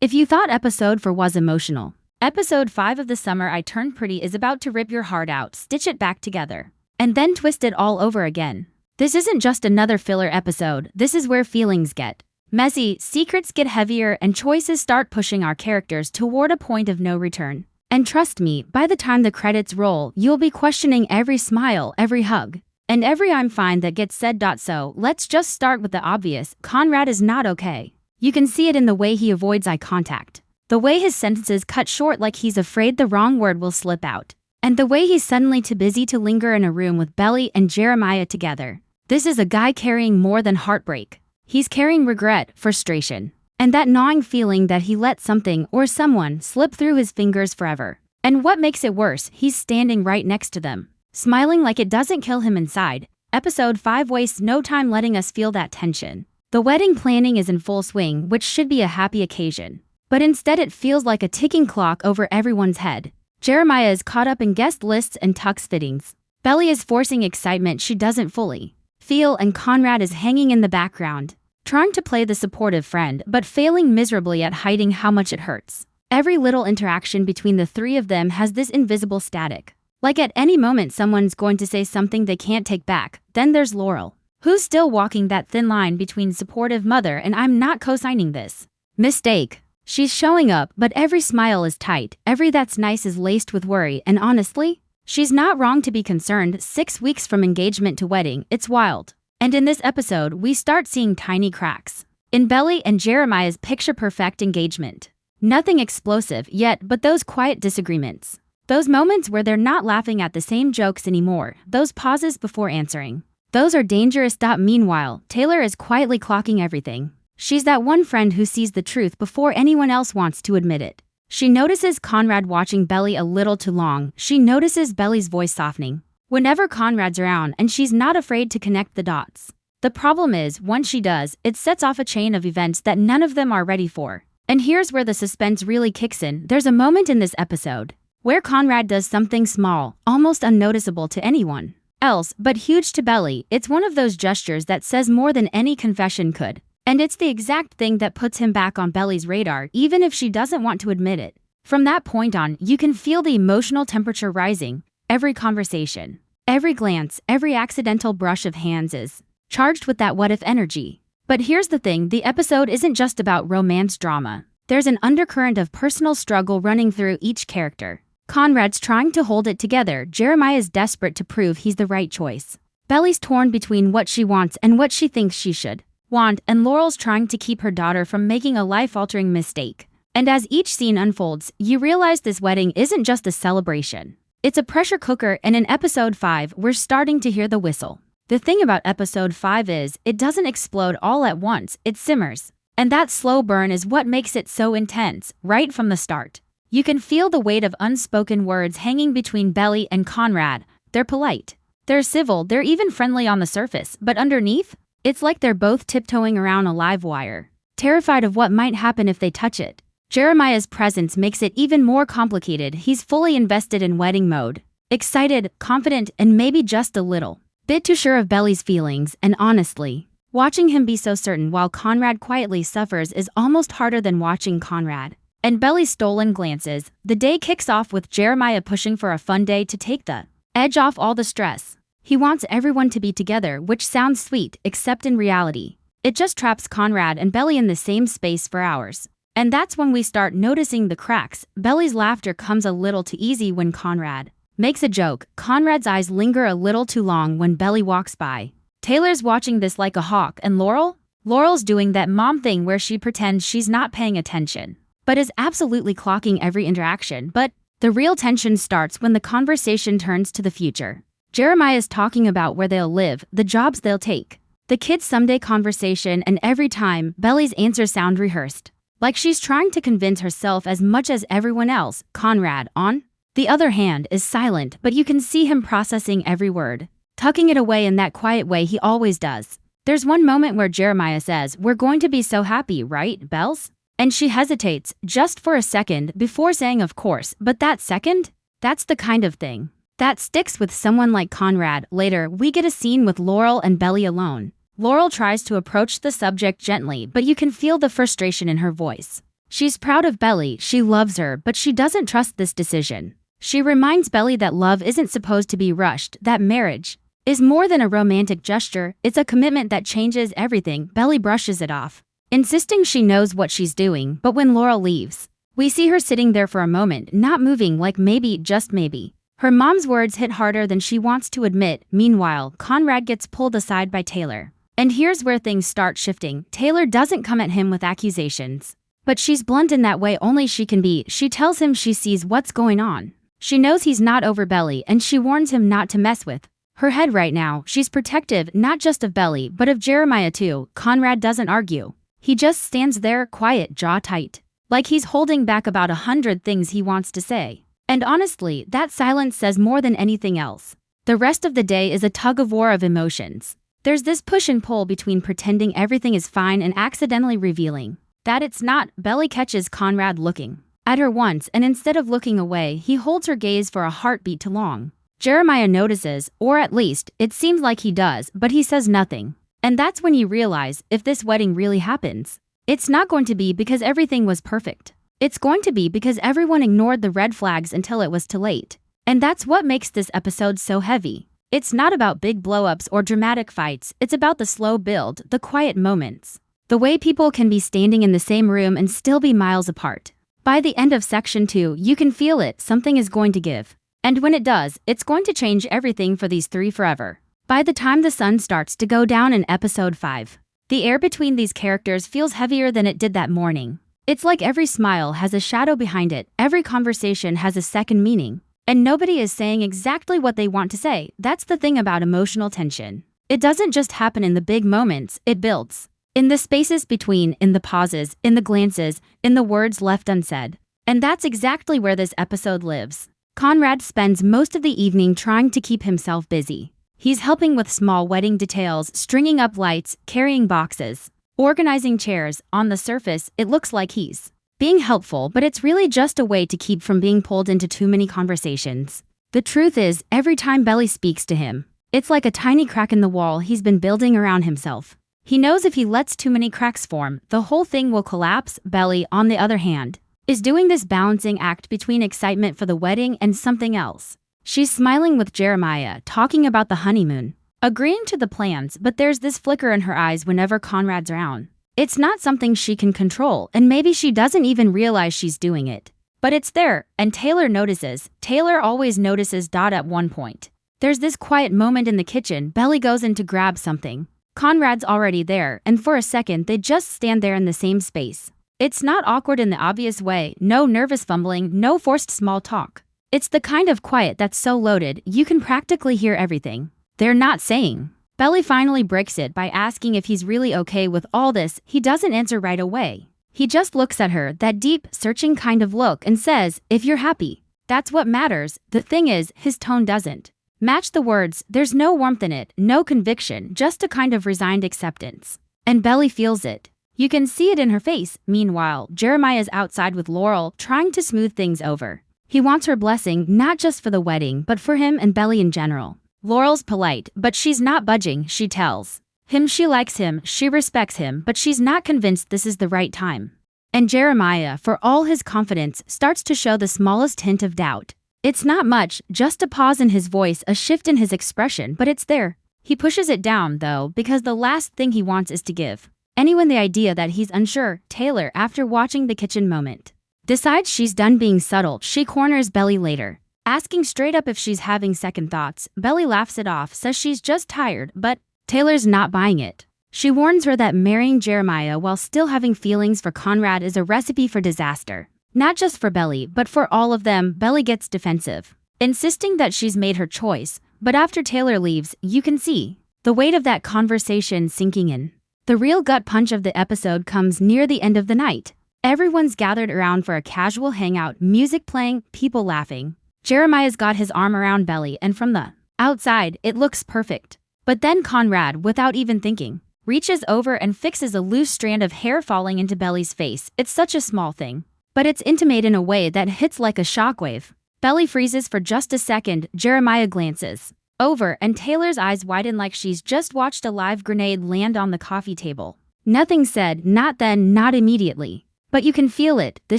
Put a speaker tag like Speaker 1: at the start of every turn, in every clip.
Speaker 1: If you thought episode 4 was emotional, episode 5 of The Summer I Turned Pretty is about to rip your heart out, stitch it back together, and then twist it all over again. This isn't just another filler episode, this is where feelings get messy, secrets get heavier, and choices start pushing our characters toward a point of no return. And trust me, by the time the credits roll, you'll be questioning every smile, every hug, and every "I'm fine" that gets said. So, let's just start with the obvious. Conrad is not okay. You can see it in the way he avoids eye contact, the way his sentences cut short like he's afraid the wrong word will slip out, and the way he's suddenly too busy to linger in a room with Belly and Jeremiah together. This is a guy carrying more than heartbreak. He's carrying regret, frustration, and that gnawing feeling that he let something or someone slip through his fingers forever. And what makes it worse, he's standing right next to them, smiling like it doesn't kill him inside. Episode 5 wastes no time letting us feel that tension. The wedding planning is in full swing, which should be a happy occasion. But instead it feels like a ticking clock over everyone's head. Jeremiah is caught up in guest lists and tux fittings. Belly is forcing excitement she doesn't fully feel, and Conrad is hanging in the background, trying to play the supportive friend but failing miserably at hiding how much it hurts. Every little interaction between the three of them has this invisible static. Like at any moment someone's going to say something they can't take back. Then there's Laurel, who's still walking that thin line between supportive mother and "I'm not co-signing this" mistake. She's showing up, but every smile is tight, every "that's nice" is laced with worry, and honestly, she's not wrong to be concerned. 6 weeks from engagement to wedding, it's wild. And in this episode, we start seeing tiny cracks in Belly and Jeremiah's picture-perfect engagement. Nothing explosive yet, but those quiet disagreements. Those moments where they're not laughing at the same jokes anymore. Those pauses before answering. Those are dangerous. Meanwhile, Taylor is quietly clocking everything. She's that one friend who sees the truth before anyone else wants to admit it. She notices Conrad watching Belly a little too long. She notices Belly's voice softening whenever Conrad's around, and she's not afraid to connect the dots. The problem is, once she does, it sets off a chain of events that none of them are ready for. And here's where the suspense really kicks in. There's a moment in this episode where Conrad does something small, almost unnoticeable to anyone else, but huge to Belly. It's one of those gestures that says more than any confession could. And it's the exact thing that puts him back on Belly's radar, even if she doesn't want to admit it. From that point on, you can feel the emotional temperature rising. Every conversation, every glance, every accidental brush of hands is charged with that what-if energy. But here's the thing, the episode isn't just about romance drama. There's an undercurrent of personal struggle running through each character. Conrad's trying to hold it together, Jeremiah's desperate to prove he's the right choice. Belly's torn between what she wants and what she thinks she should want, and Laurel's trying to keep her daughter from making a life-altering mistake. And as each scene unfolds, you realize this wedding isn't just a celebration. It's a pressure cooker, and in episode 5, we're starting to hear the whistle. The thing about episode 5 is, it doesn't explode all at once, it simmers. And that slow burn is what makes it so intense, right from the start. You can feel the weight of unspoken words hanging between Belly and Conrad. They're polite, they're civil, they're even friendly on the surface, but underneath, it's like they're both tiptoeing around a live wire, terrified of what might happen if they touch it. Jeremiah's presence makes it even more complicated. He's fully invested in wedding mode, excited, confident, and maybe just a little bit too sure of Belly's feelings, and honestly, watching him be so certain while Conrad quietly suffers is almost harder than watching Conrad and Belly's stolen glances. The day kicks off with Jeremiah pushing for a fun day to take the edge off all the stress. He wants everyone to be together, which sounds sweet, except in reality, it just traps Conrad and Belly in the same space for hours. And that's when we start noticing the cracks. Belly's laughter comes a little too easy when Conrad makes a joke. Conrad's eyes linger a little too long when Belly walks by. Taylor's watching this like a hawk, and Laurel's doing that mom thing where she pretends she's not paying attention, but is absolutely clocking every interaction. But the real tension starts when the conversation turns to the future. Jeremiah's talking about where they'll live, the jobs they'll take, the kids' someday conversation, and every time, Belly's answers sound rehearsed, like she's trying to convince herself as much as everyone else. Conrad, on the other hand, is silent, but you can see him processing every word, tucking it away in that quiet way he always does. There's one moment where Jeremiah says, "We're going to be so happy, right, Bells?" And she hesitates just for a second before saying, "Of course," but that second? That's the kind of thing that sticks with someone like Conrad. Later, we get a scene with Laurel and Belly alone. Laurel tries to approach the subject gently, but you can feel the frustration in her voice. She's proud of Belly, she loves her, but she doesn't trust this decision. She reminds Belly that love isn't supposed to be rushed, that marriage is more than a romantic gesture, it's a commitment that changes everything. Belly brushes it off, insisting she knows what she's doing, but when Laurel leaves, we see her sitting there for a moment, not moving, like maybe, just maybe. Her mom's words hit harder than she wants to admit. Meanwhile, Conrad gets pulled aside by Taylor. And here's where things start shifting. Taylor doesn't come at him with accusations, but she's blunt in that way only she can be. She tells him she sees what's going on. She knows he's not over Belly, and she warns him not to mess with her head right now. She's protective, not just of Belly, but of Jeremiah too. Conrad doesn't argue. He just stands there, quiet, jaw tight, like he's holding back about 100 things he wants to say. And honestly, that silence says more than anything else. The rest of the day is a tug-of-war of emotions. There's this push and pull between pretending everything is fine and accidentally revealing that it's not. Belly catches Conrad looking at her once, and instead of looking away, he holds her gaze for a heartbeat too long. Jeremiah notices, or at least, it seems like he does, but he says nothing. And that's when you realize, if this wedding really happens, it's not going to be because everything was perfect. It's going to be because everyone ignored the red flags until it was too late. And that's what makes this episode so heavy. It's not about big blow-ups or dramatic fights, it's about the slow build, the quiet moments. The way people can be standing in the same room and still be miles apart. By the end of section 2, you can feel it, something is going to give. And when it does, it's going to change everything for these three forever. By the time the sun starts to go down in episode 5, the air between these characters feels heavier than it did that morning. It's like every smile has a shadow behind it, every conversation has a second meaning. And nobody is saying exactly what they want to say. That's the thing about emotional tension. It doesn't just happen in the big moments, it builds. In the spaces between, in the pauses, in the glances, in the words left unsaid. And that's exactly where this episode lives. Conrad spends most of the evening trying to keep himself busy. He's helping with small wedding details, stringing up lights, carrying boxes, organizing chairs. On the surface, it looks like he's being helpful, but it's really just a way to keep from being pulled into too many conversations. The truth is, every time Belly speaks to him, it's like a tiny crack in the wall he's been building around himself. He knows if he lets too many cracks form, the whole thing will collapse. Belly, on the other hand, is doing this balancing act between excitement for the wedding and something else. She's smiling with Jeremiah, talking about the honeymoon, agreeing to the plans, but there's this flicker in her eyes whenever Conrad's around. It's not something she can control, and maybe she doesn't even realize she's doing it. But it's there, and Taylor notices. Taylor always notices. At one point, there's this quiet moment in the kitchen. Belly goes in to grab something. Conrad's already there, and for a second they just stand there in the same space. It's not awkward in the obvious way, no nervous fumbling, no forced small talk. It's the kind of quiet that's so loaded, you can practically hear everything they're not saying. Belly finally breaks it by asking if he's really okay with all this. He doesn't answer right away. He just looks at her, that deep, searching kind of look, and says, "If you're happy, that's what matters." The thing is, his tone doesn't match the words. There's no warmth in it, no conviction, just a kind of resigned acceptance. And Belly feels it. You can see it in her face. Meanwhile, Jeremiah's outside with Laurel, trying to smooth things over. He wants her blessing, not just for the wedding, but for him and Belly in general. Laurel's polite, but she's not budging. She tells him she likes him, she respects him, but she's not convinced this is the right time. And Jeremiah, for all his confidence, starts to show the smallest hint of doubt. It's not much, just a pause in his voice, a shift in his expression, but it's there. He pushes it down, though, because the last thing he wants is to give anyone the idea that he's unsure. Taylor, after watching the kitchen moment, decides she's done being subtle. She corners Belly later, asking straight up if she's having second thoughts. Belly laughs it off, says she's just tired, but Taylor's not buying it. She warns her that marrying Jeremiah while still having feelings for Conrad is a recipe for disaster. Not just for Belly, but for all of them. Belly gets defensive, insisting that she's made her choice, but after Taylor leaves, you can see the weight of that conversation sinking in. The real gut punch of the episode comes near the end of the night. Everyone's gathered around for a casual hangout, music playing, people laughing. Jeremiah's got his arm around Belly, and from the outside, it looks perfect. But then Conrad, without even thinking, reaches over and fixes a loose strand of hair falling into Belly's face. It's such a small thing, but it's intimate in a way that hits like a shockwave. Belly freezes for just a second. Jeremiah glances over, and Taylor's eyes widen like she's just watched a live grenade land on the coffee table. Nothing said, not then, not immediately. But you can feel it, the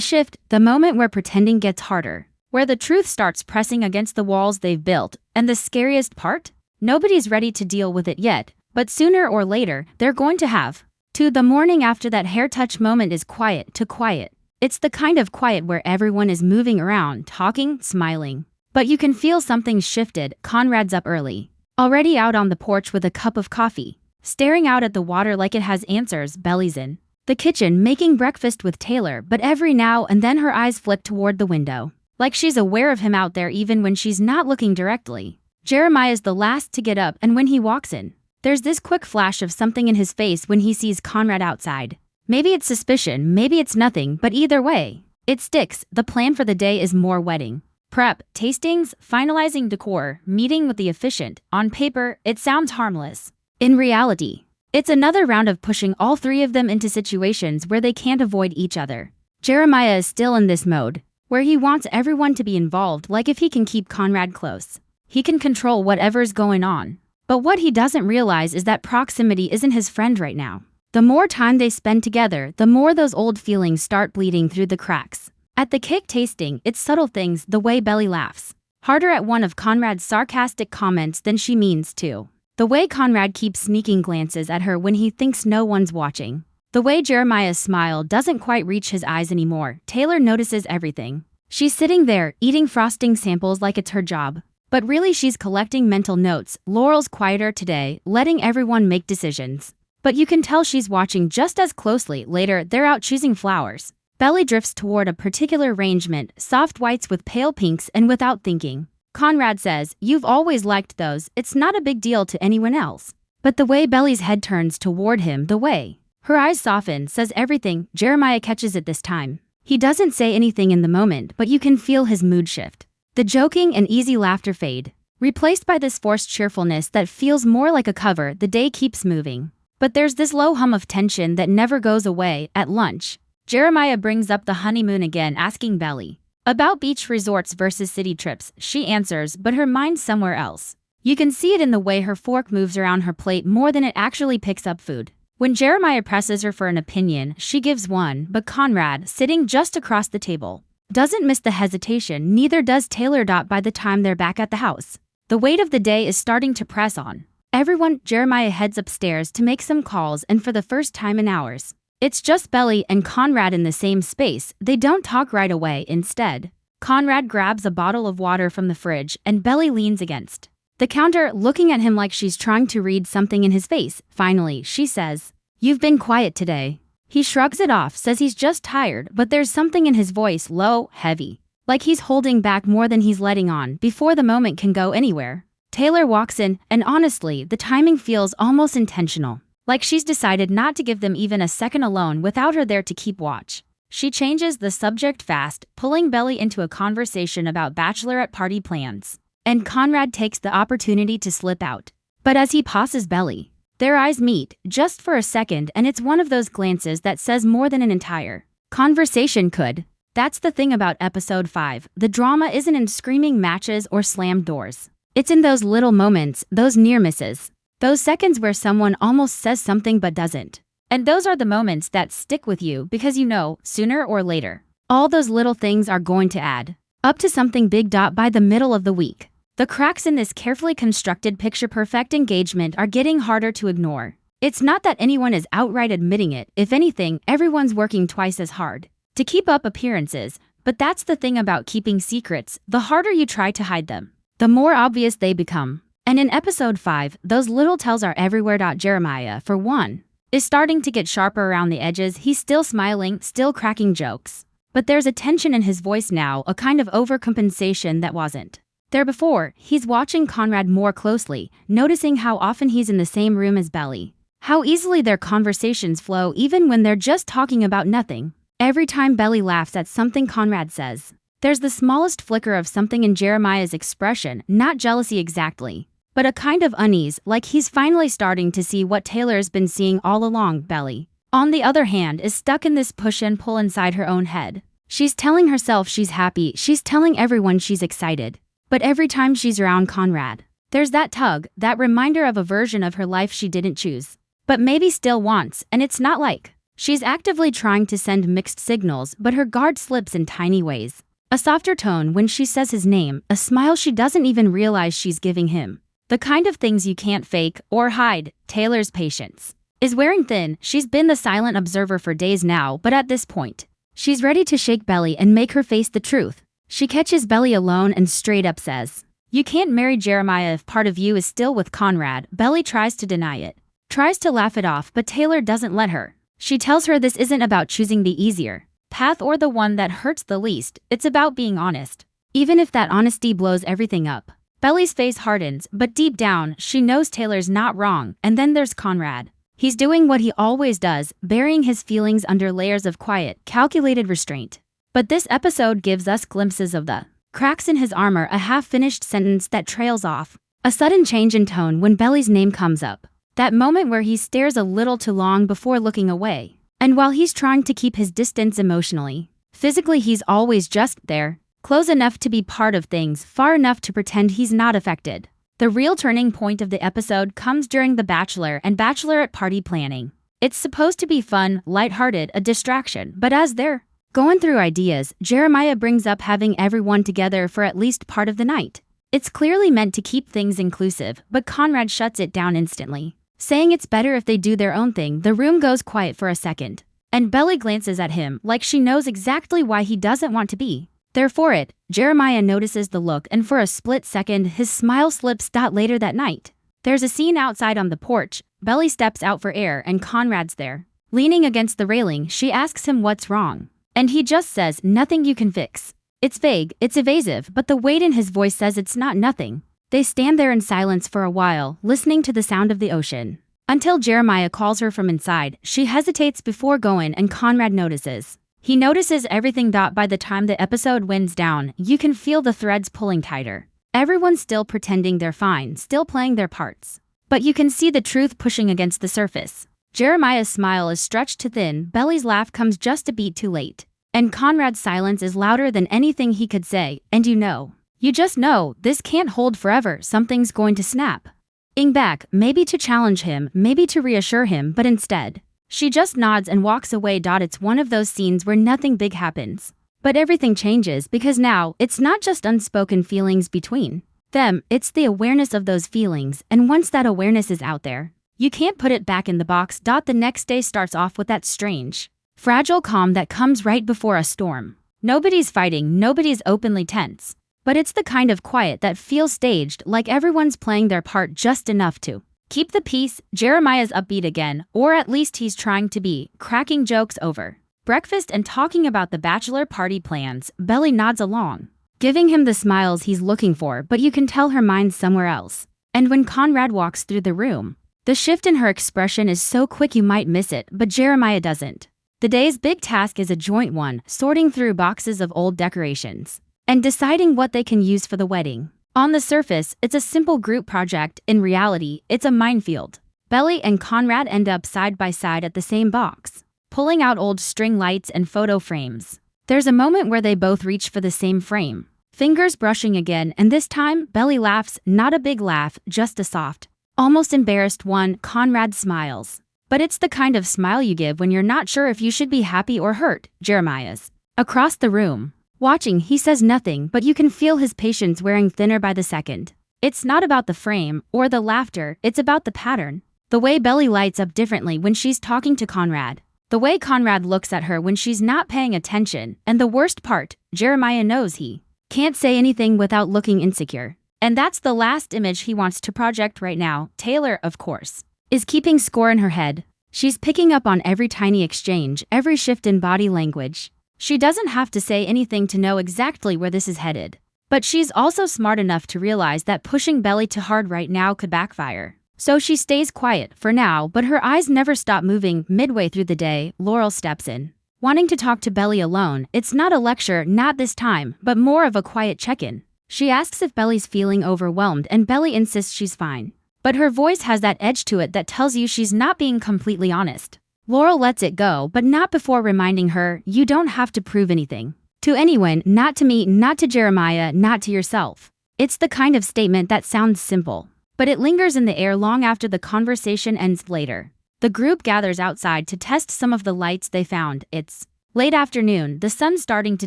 Speaker 1: shift, the moment where pretending gets harder, where the truth starts pressing against the walls they've built, and the scariest part? Nobody's ready to deal with it yet, but sooner or later, they're going to have. To the morning after that hair touch moment is quiet to quiet. It's the kind of quiet where everyone is moving around, talking, smiling. But you can feel something shifted. Conrad's up early, already out on the porch with a cup of coffee, staring out at the water like it has answers. Belly's in the kitchen making breakfast with Taylor, but every now and then her eyes flick toward the window, like she's aware of him out there even when she's not looking directly. Jeremiah's the last to get up, and when he walks in, there's this quick flash of something in his face when he sees Conrad outside. Maybe it's suspicion, maybe it's nothing, but either way, it sticks. The plan for the day is more wedding prep, tastings, finalizing decor, meeting with the officiant. On paper, it sounds harmless. In reality, it's another round of pushing all three of them into situations where they can't avoid each other. Jeremiah is still in this mode, where he wants everyone to be involved, like if he can keep Conrad close, he can control whatever's going on. But what he doesn't realize is that proximity isn't his friend right now. The more time they spend together, the more those old feelings start bleeding through the cracks. At the cake tasting, it's subtle things, the way Belly laughs harder at one of Conrad's sarcastic comments than she means to. The way Conrad keeps sneaking glances at her when he thinks no one's watching. The way Jeremiah's smile doesn't quite reach his eyes anymore. Taylor notices everything. She's sitting there, eating frosting samples like it's her job. But really she's collecting mental notes. Laurel's quieter today, letting everyone make decisions. But you can tell she's watching just as closely. Later, they're out choosing flowers. Belly drifts toward a particular arrangement, soft whites with pale pinks, and without thinking, Conrad says, "You've always liked those, it's not a big deal to anyone else." But the way Belly's head turns toward him, the way her eyes soften, says everything. Jeremiah catches it this time. He doesn't say anything in the moment, but you can feel his mood shift. The joking and easy laughter fade, replaced by this forced cheerfulness that feels more like a cover. The day keeps moving, but there's this low hum of tension that never goes away. At lunch, Jeremiah brings up the honeymoon again, asking Belly about beach resorts versus city trips. She answers, but her mind's somewhere else. You can see it in the way her fork moves around her plate more than it actually picks up food. When Jeremiah presses her for an opinion, she gives one, but Conrad, sitting just across the table, doesn't miss the hesitation. Neither does Taylor. By the time they're back at the house, the weight of the day is starting to press on everyone. Jeremiah heads upstairs to make some calls, and for the first time in hours, it's just Belly and Conrad in the same space. They don't talk right away. Instead, Conrad grabs a bottle of water from the fridge, and Belly leans against the counter, looking at him like she's trying to read something in his face. Finally, she says, "You've been quiet today." He shrugs it off, says he's just tired, but there's something in his voice, low, heavy, like he's holding back more than he's letting on. Before the moment can go anywhere, Taylor walks in, and honestly, the timing feels almost intentional. Like she's decided not to give them even a second alone without her there to keep watch. She changes the subject fast, pulling Belly into a conversation about bachelorette party plans. And Conrad takes the opportunity to slip out. But as he passes Belly, their eyes meet, just for a second, and it's one of those glances that says more than an entire conversation could. That's the thing about episode 5. The drama isn't in screaming matches or slammed doors. It's in those little moments, those near misses. Those seconds where someone almost says something but doesn't. And those are the moments that stick with you because you know, sooner or later, all those little things are going to add up to something big. By the middle of the week, the cracks in this carefully constructed picture-perfect engagement are getting harder to ignore. It's not that anyone is outright admitting it. If anything, everyone's working twice as hard to keep up appearances. But that's the thing about keeping secrets. The harder you try to hide them, the more obvious they become. And in episode 5, those little tells are everywhere. Jeremiah, for one, is starting to get sharper around the edges. He's still smiling, still cracking jokes. But there's a tension in his voice now, a kind of overcompensation that wasn't there before. He's watching Conrad more closely, noticing how often he's in the same room as Belly. How easily their conversations flow even when they're just talking about nothing. Every time Belly laughs at something Conrad says, there's the smallest flicker of something in Jeremiah's expression, not jealousy exactly, but a kind of unease, like he's finally starting to see what Taylor's been seeing all along. Belly, on the other hand, is stuck in this push and pull inside her own head. She's telling herself she's happy, she's telling everyone she's excited. But every time she's around Conrad, there's that tug, that reminder of a version of her life she didn't choose, but maybe still wants. And it's not like She's actively trying to send mixed signals, but her guard slips in tiny ways. A softer tone when she says his name, a smile she doesn't even realize she's giving him. The kind of things you can't fake or hide. Taylor's patience is wearing thin. She's been the silent observer for days now, but at this point, she's ready to shake Belly and make her face the truth. She catches Belly alone and straight up says, "You can't marry Jeremiah if part of you is still with Conrad." Belly tries to deny it, tries to laugh it off, but Taylor doesn't let her. She tells her this isn't about choosing the easier path or the one that hurts the least, it's about being honest. Even if that honesty blows everything up. Belly's face hardens, but deep down, she knows Taylor's not wrong. And then there's Conrad. He's doing what he always does, burying his feelings under layers of quiet, calculated restraint. But this episode gives us glimpses of the cracks in his armor, a half-finished sentence that trails off, a sudden change in tone when Belly's name comes up, that moment where he stares a little too long before looking away. And while he's trying to keep his distance emotionally, physically he's always just there, close enough to be part of things, far enough to pretend he's not affected. The real turning point of the episode comes during the bachelor and bachelorette party planning. It's supposed to be fun, lighthearted, a distraction, but as they're going through ideas, Jeremiah brings up having everyone together for at least part of the night. It's clearly meant to keep things inclusive, but Conrad shuts it down instantly, saying it's better if they do their own thing. The room goes quiet for a second, and Belly glances at him like she knows exactly why he doesn't want to be there for it. Jeremiah notices the look, and for a split second, his smile slips. Later that night, there's a scene outside on the porch. Belly steps out for air, and Conrad's there, leaning against the railing. She asks him what's wrong, and he just says, "Nothing you can fix." It's vague, it's evasive, but the weight in his voice says it's not nothing. They stand there in silence for a while, listening to the sound of the ocean, until Jeremiah calls her from inside. She hesitates before going, and Conrad notices. He notices everything. By the time the episode winds down, you can feel the threads pulling tighter. Everyone's still pretending they're fine, still playing their parts. But you can see the truth pushing against the surface. Jeremiah's smile is stretched to thin, Belly's laugh comes just a beat too late, and Conrad's silence is louder than anything he could say. And you just know, this can't hold forever. Something's going to snap. Back, maybe to challenge him, maybe to reassure him, but instead, she just nods and walks away. It's one of those scenes where nothing big happens, but everything changes, because now, it's not just unspoken feelings between them, it's the awareness of those feelings, and once that awareness is out there, you can't put it back in the box. The next day starts off with that strange, fragile calm that comes right before a storm. Nobody's fighting, nobody's openly tense, but it's the kind of quiet that feels staged, like everyone's playing their part just enough to keep the peace. Jeremiah's upbeat again, or at least he's trying to be, cracking jokes over breakfast and talking about the bachelor party plans. Belly nods along, giving him the smiles he's looking for, but you can tell her mind's somewhere else. And when Conrad walks through the room, the shift in her expression is so quick you might miss it, but Jeremiah doesn't. The day's big task is a joint one, sorting through boxes of old decorations and deciding what they can use for the wedding. On the surface, it's a simple group project. In reality, it's a minefield. Belly and Conrad end up side by side at the same box, pulling out old string lights and photo frames. There's a moment where they both reach for the same frame, fingers brushing again, and this time, Belly laughs, not a big laugh, just a soft, almost embarrassed one. Conrad smiles, but it's the kind of smile you give when you're not sure if you should be happy or hurt. Jeremiah's across the room, watching. He says nothing, but you can feel his patience wearing thinner by the second. It's not about the frame or the laughter, it's about the pattern. The way Belly lights up differently when she's talking to Conrad. The way Conrad looks at her when she's not paying attention. And the worst part, Jeremiah knows he can't say anything without looking insecure. And that's the last image he wants to project right now. Taylor, of course, is keeping score in her head. She's picking up on every tiny exchange, every shift in body language. She doesn't have to say anything to know exactly where this is headed. But she's also smart enough to realize that pushing Belly too hard right now could backfire. So she stays quiet for now, but her eyes never stop moving. Midway through the day, Laurel steps in, wanting to talk to Belly alone. It's not a lecture, not this time, but more of a quiet check-in. She asks if Belly's feeling overwhelmed, and Belly insists she's fine. But her voice has that edge to it that tells you she's not being completely honest. Laurel lets it go, but not before reminding her, you don't have to prove anything to anyone, not to me, not to Jeremiah, not to yourself. It's the kind of statement that sounds simple, but it lingers in the air long after the conversation ends. Later, The group gathers outside to test some of the lights they found. It's late afternoon, the sun's starting to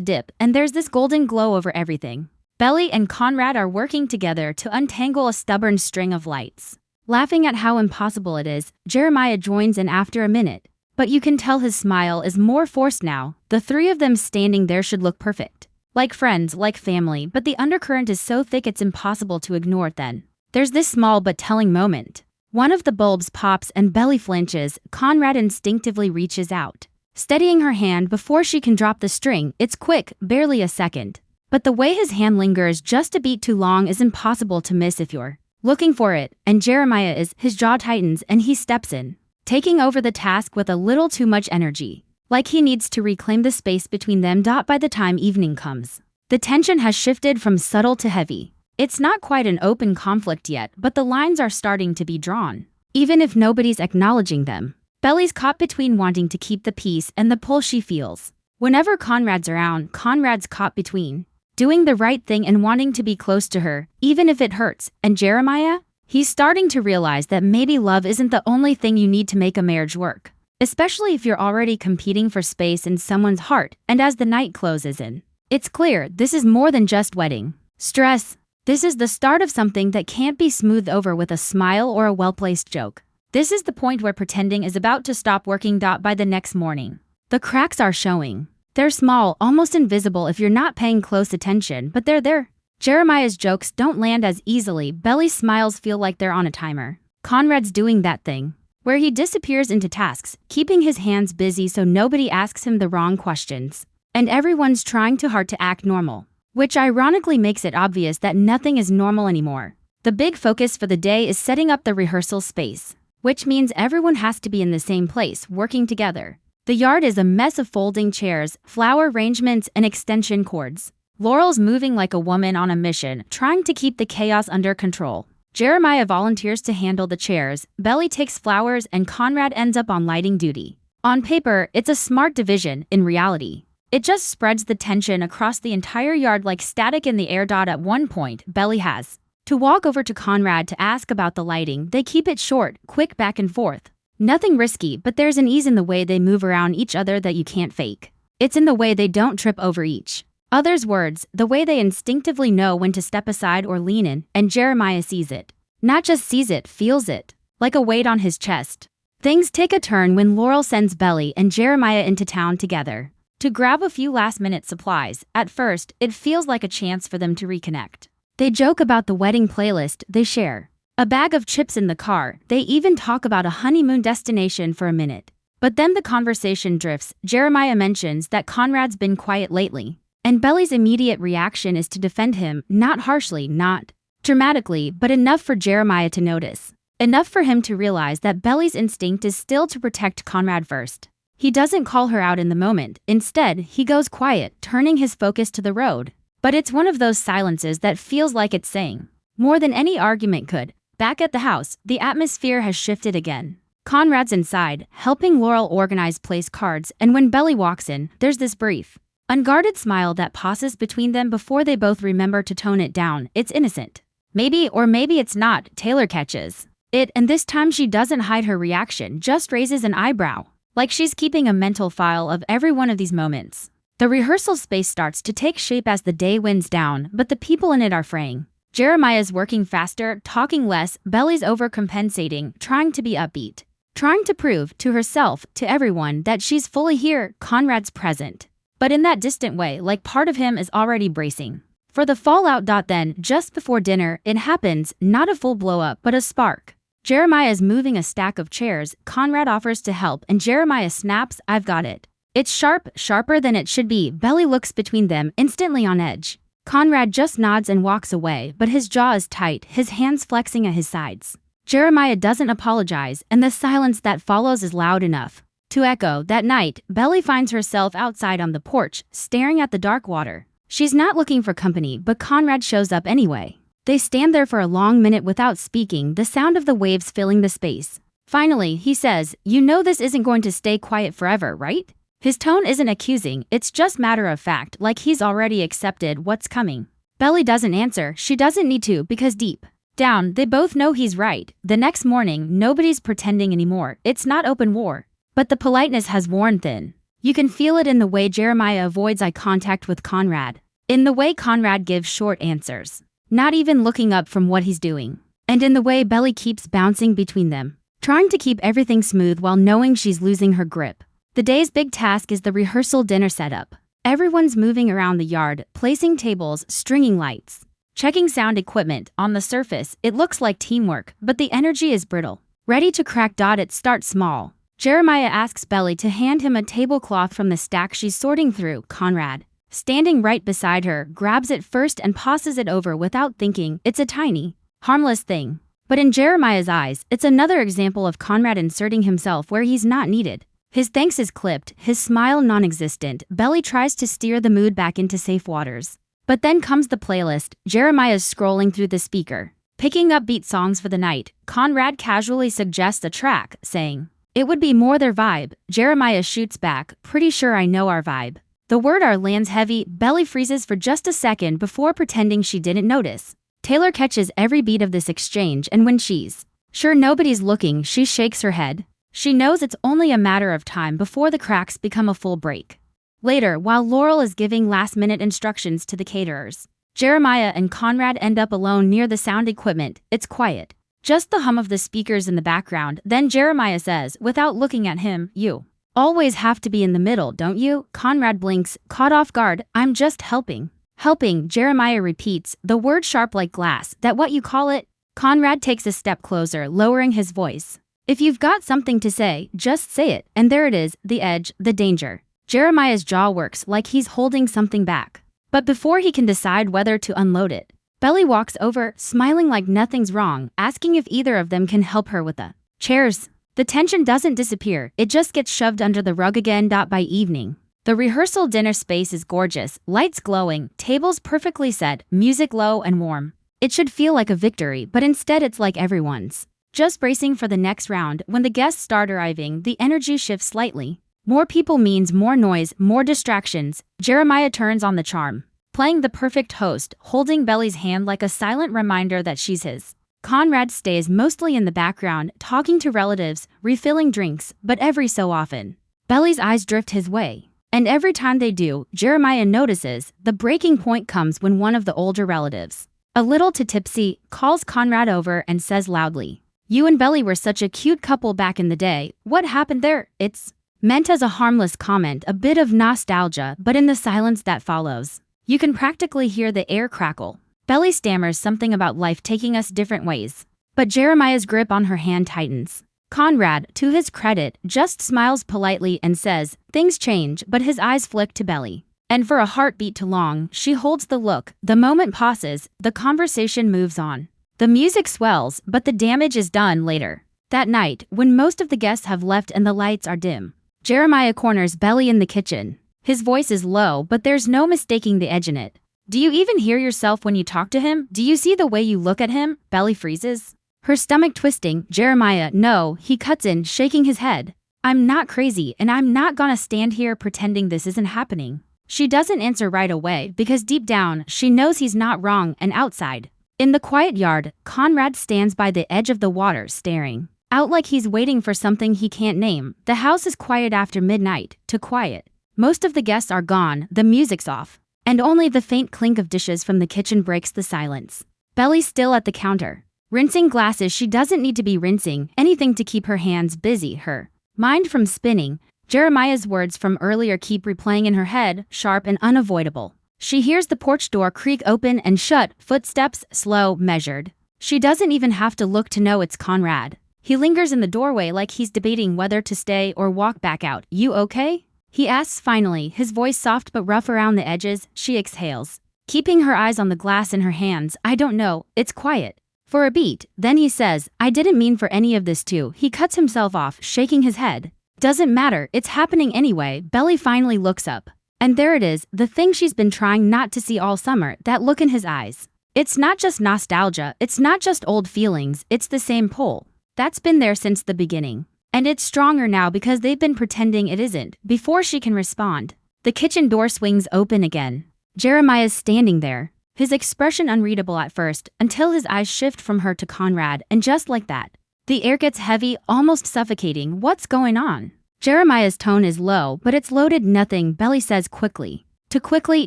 Speaker 1: dip, and there's this golden glow over everything. Belly and Conrad are working together to untangle a stubborn string of lights. Laughing at how impossible it is, Jeremiah joins in after a minute. But you can tell his smile is more forced now. The three of them standing there should look perfect. Like friends, like family, but the undercurrent is so thick it's impossible to ignore it then. There's this small but telling moment. One of the bulbs pops and Belly flinches. Conrad instinctively reaches out, steadying her hand before she can drop the string. It's quick, barely a second. But the way his hand lingers just a beat too long is impossible to miss if you're looking for it, and Jeremiah is. His jaw tightens and he steps in, taking over the task with a little too much energy. Like he needs to reclaim the space between them. By the time evening comes, the tension has shifted from subtle to heavy. It's not quite an open conflict yet, but the lines are starting to be drawn, even if nobody's acknowledging them. Belly's caught between wanting to keep the peace and the pull she feels. Whenever Conrad's around, Conrad's caught between doing the right thing and wanting to be close to her, even if it hurts. And Jeremiah? He's starting to realize that maybe love isn't the only thing you need to make a marriage work, especially if you're already competing for space in someone's heart. And as the night closes in, it's clear this is more than just wedding stress. This is the start of something that can't be smoothed over with a smile or a well-placed joke. This is the point where pretending is about to stop working. By the next morning, the cracks are showing. They're small, almost invisible if you're not paying close attention, but they're there. Jeremiah's jokes don't land as easily. Belly's smiles feel like they're on a timer. Conrad's doing that thing where he disappears into tasks, keeping his hands busy so nobody asks him the wrong questions. And everyone's trying too hard to act normal, which ironically makes it obvious that nothing is normal anymore. The big focus for the day is setting up the rehearsal space, which means everyone has to be in the same place, working together. The yard is a mess of folding chairs, flower arrangements, and extension cords. Laurel's moving like a woman on a mission, trying to keep the chaos under control. Jeremiah volunteers to handle the chairs, Belly takes flowers, and Conrad ends up on lighting duty. On paper, it's a smart division. In reality, it just spreads the tension across the entire yard like static in the air. At one point, Belly has to walk over to Conrad to ask about the lighting. They keep it short, quick back and forth. Nothing risky, but there's an ease in the way they move around each other that you can't fake. It's in the way they don't trip over each other's words, the way they instinctively know when to step aside or lean in, and Jeremiah sees it. Not just sees it, feels it, like a weight on his chest. Things take a turn when Laurel sends Belly and Jeremiah into town together to grab a few last-minute supplies. At first, it feels like a chance for them to reconnect. They joke about the wedding playlist they share, a bag of chips in the car. They even talk about a honeymoon destination for a minute. But then the conversation drifts. Jeremiah mentions that Conrad's been quiet lately, and Belly's immediate reaction is to defend him, not harshly, not dramatically, but enough for Jeremiah to notice. Enough for him to realize that Belly's instinct is still to protect Conrad first. He doesn't call her out in the moment. Instead, he goes quiet, turning his focus to the road. But it's one of those silences that feels like it's saying more than any argument could. Back at the house, the atmosphere has shifted again. Conrad's inside, helping Laurel organize place cards, and when Belly walks in, there's this brief, unguarded smile that passes between them before they both remember to tone it down. It's innocent. Maybe, or maybe it's not. Taylor catches it, and this time she doesn't hide her reaction, just raises an eyebrow, like she's keeping a mental file of every one of these moments. The rehearsal space starts to take shape as the day winds down, but the people in it are fraying. Jeremiah's working faster, talking less. Belly's overcompensating, trying to be upbeat, trying to prove to herself, to everyone, that she's fully here. Conrad's present, but in that distant way, like part of him is already bracing for the fallout. Then, just before dinner, it happens. Not a full blow-up, but a spark. Jeremiah is moving a stack of chairs. Conrad offers to help, and Jeremiah snaps, "I've got it." It's sharp, sharper than it should be. Belly looks between them, instantly on edge. Conrad just nods and walks away, but his jaw is tight, his hands flexing at his sides. Jeremiah doesn't apologize, and the silence that follows is loud enough to echo. That night, Belly finds herself outside on the porch, staring at the dark water. She's not looking for company, but Conrad shows up anyway. They stand there for a long minute without speaking, the sound of the waves filling the space. Finally, he says, "You know this isn't going to stay quiet forever, right?" His tone isn't accusing, it's just matter of fact, like he's already accepted what's coming. Belly doesn't answer. She doesn't need to, because deep down, they both know he's right. The next morning, nobody's pretending anymore. It's not open war. But the politeness has worn thin. You can feel it in the way Jeremiah avoids eye contact with Conrad. In the way Conrad gives short answers, not even looking up from what he's doing. And in the way Belly keeps bouncing between them, trying to keep everything smooth while knowing she's losing her grip. The day's big task is the rehearsal dinner setup. Everyone's moving around the yard, placing tables, stringing lights, checking sound equipment. On the surface, it looks like teamwork, but the energy is brittle. Ready to crack. It starts small. Jeremiah asks Belly to hand him a tablecloth from the stack she's sorting through. Conrad, standing right beside her, grabs it first and passes it over without thinking. It's a tiny, harmless thing. But in Jeremiah's eyes, it's another example of Conrad inserting himself where he's not needed. His thanks is clipped, his smile non-existent. Belly tries to steer the mood back into safe waters. But then comes the playlist. Jeremiah's scrolling through the speaker, picking up beat songs for the night. Conrad casually suggests a track, saying, "It would be more their vibe." Jeremiah shoots back, "Pretty sure I know our vibe." The word "our" lands heavy. Belly freezes for just a second before pretending she didn't notice. Taylor catches every beat of this exchange, and when she's sure nobody's looking, she shakes her head. She knows it's only a matter of time before the cracks become a full break. Later, while Laurel is giving last-minute instructions to the caterers, Jeremiah and Conrad end up alone near the sound equipment. It's quiet, just the hum of the speakers in the background. Then Jeremiah says, without looking at him, "You always have to be in the middle, don't you?" Conrad blinks, caught off guard. "I'm just helping." "Helping," Jeremiah repeats, the word sharp like glass. "That what you call it?" Conrad takes a step closer, lowering his voice. "If you've got something to say, just say it." And there it is, the edge, the danger. Jeremiah's jaw works like he's holding something back. But before he can decide whether to unload it, Belly walks over, smiling like nothing's wrong, asking if either of them can help her with the chairs. The tension doesn't disappear, it just gets shoved under the rug again. By evening, the rehearsal dinner space is gorgeous, lights glowing, tables perfectly set, music low and warm. It should feel like a victory, but instead it's like everyone's just bracing for the next round. When the guests start arriving, the energy shifts slightly. More people means more noise, more distractions. Jeremiah turns on the charm, playing the perfect host, holding Belly's hand like a silent reminder that she's his. Conrad stays mostly in the background, talking to relatives, refilling drinks, but every so often, Belly's eyes drift his way. And every time they do, Jeremiah notices. The breaking point comes when one of the older relatives, a little too tipsy, calls Conrad over and says loudly, "You and Belly were such a cute couple back in the day. What happened there?" It's meant as a harmless comment, a bit of nostalgia, but in the silence that follows, you can practically hear the air crackle. Belly stammers something about life taking us different ways, but Jeremiah's grip on her hand tightens. Conrad, to his credit, just smiles politely and says, "Things change," but his eyes flick to Belly. And for a heartbeat too long, she holds the look. The moment passes, the conversation moves on. The music swells, but the damage is done later. That night, when most of the guests have left and the lights are dim, Jeremiah corners Belly in the kitchen. His voice is low, but there's no mistaking the edge in it. "Do you even hear yourself when you talk to him? Do you see the way you look at him?" Belly freezes, her stomach twisting. Jeremiah, "No," he cuts in, shaking his head. "I'm not crazy, and I'm not gonna stand here pretending this isn't happening." She doesn't answer right away because deep down, she knows he's not wrong. And outside, in the quiet yard, Conrad stands by the edge of the water, staring out like he's waiting for something he can't name. The house is quiet after midnight, too quiet. Most of the guests are gone, the music's off, and only the faint clink of dishes from the kitchen breaks the silence. Belly's still at the counter, rinsing glasses she doesn't need to be rinsing, anything to keep her hands busy, her mind from spinning. Jeremiah's words from earlier keep replaying in her head, sharp and unavoidable. She hears the porch door creak open and shut, footsteps, slow, measured. She doesn't even have to look to know it's Conrad. He lingers in the doorway like he's debating whether to stay or walk back out. "You okay?" he asks finally, his voice soft but rough around the edges. She exhales, keeping her eyes on the glass in her hands. "I don't know." It's quiet for a beat. Then he says, "I didn't mean for any of this to." He cuts himself off, shaking his head. "Doesn't matter, it's happening anyway." Belly finally looks up. And there it is, the thing she's been trying not to see all summer, that look in his eyes. It's not just nostalgia, it's not just old feelings, it's the same pull that's been there since the beginning. And it's stronger now because they've been pretending it isn't. Before she can respond, the kitchen door swings open again. Jeremiah's standing there, his expression unreadable at first until his eyes shift from her to Conrad, and just like that, the air gets heavy, almost suffocating. What's going on? Jeremiah's tone is low, but it's loaded. Nothing, Belly says quickly. Too quickly,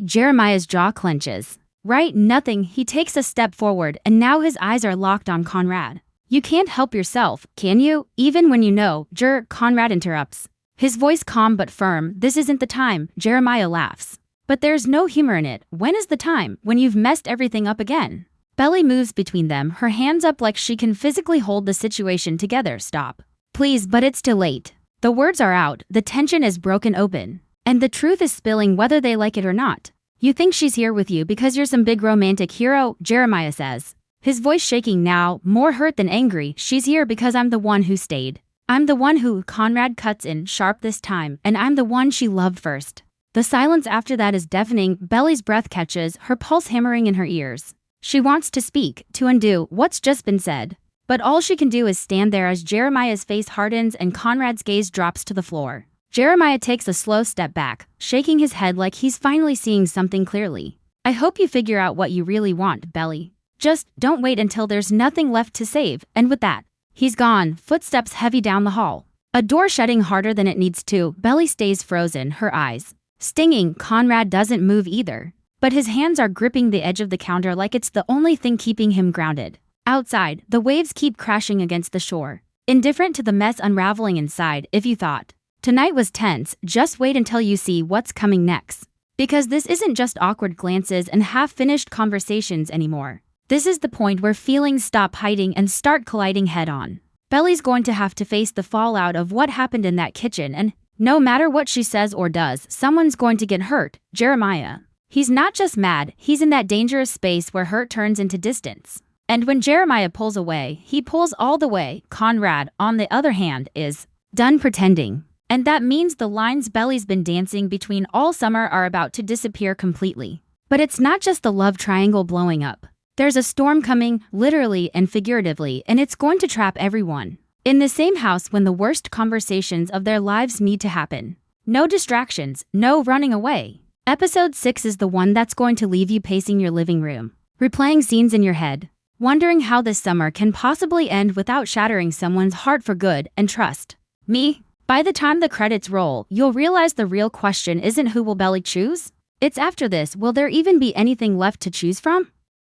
Speaker 1: Jeremiah's jaw clenches. Right, nothing. He takes a step forward, and now his eyes are locked on Conrad. You can't help yourself, can you? Even when you know, Conrad interrupts. His voice calm but firm. This isn't the time, Jeremiah laughs. But there's no humor in it. When is the time? When you've messed everything up again? Belly moves between them, her hands up like she can physically hold the situation together. Stop. Please, but it's too late. The words are out, the tension is broken open. And the truth is spilling whether they like it or not. You think she's here with you because you're some big romantic hero, Jeremiah says. His voice shaking now, more hurt than angry. She's here because I'm the one who stayed. I'm the one who, Conrad cuts in sharp this time, and I'm the one she loved first. The silence after that is deafening. Belly's breath catches, her pulse hammering in her ears. She wants to speak, to undo what's just been said. But all she can do is stand there as Jeremiah's face hardens and Conrad's gaze drops to the floor. Jeremiah takes a slow step back, shaking his head like he's finally seeing something clearly. I hope you figure out what you really want, Belly. Just don't wait until there's nothing left to save. And with that, he's gone, footsteps heavy down the hall. A door shutting harder than it needs to. Belly stays frozen, her eyes stinging. Conrad doesn't move either, but his hands are gripping the edge of the counter like it's the only thing keeping him grounded. Outside, the waves keep crashing against the shore. Indifferent to the mess unraveling inside. If you thought tonight was tense, just wait until you see what's coming next. Because this isn't just awkward glances and half-finished conversations anymore. This is the point where feelings stop hiding and start colliding head-on. Belly's going to have to face the fallout of what happened in that kitchen, and no matter what she says or does, someone's going to get hurt. Jeremiah. He's not just mad, he's in that dangerous space where hurt turns into distance. And when Jeremiah pulls away, he pulls all the way. Conrad, on the other hand, is done pretending. And that means the lines Belly's been dancing between all summer are about to disappear completely. But it's not just the love triangle blowing up. There's a storm coming, literally and figuratively, and it's going to trap everyone in the same house when the worst conversations of their lives need to happen. No distractions, no running away. Episode 6 is the one that's going to leave you pacing your living room, replaying scenes in your head, wondering how this summer can possibly end without shattering someone's heart for good. And trust me, by the time the credits roll, you'll realize the real question isn't who will Belly choose? It's after this, will there even be anything left to choose from?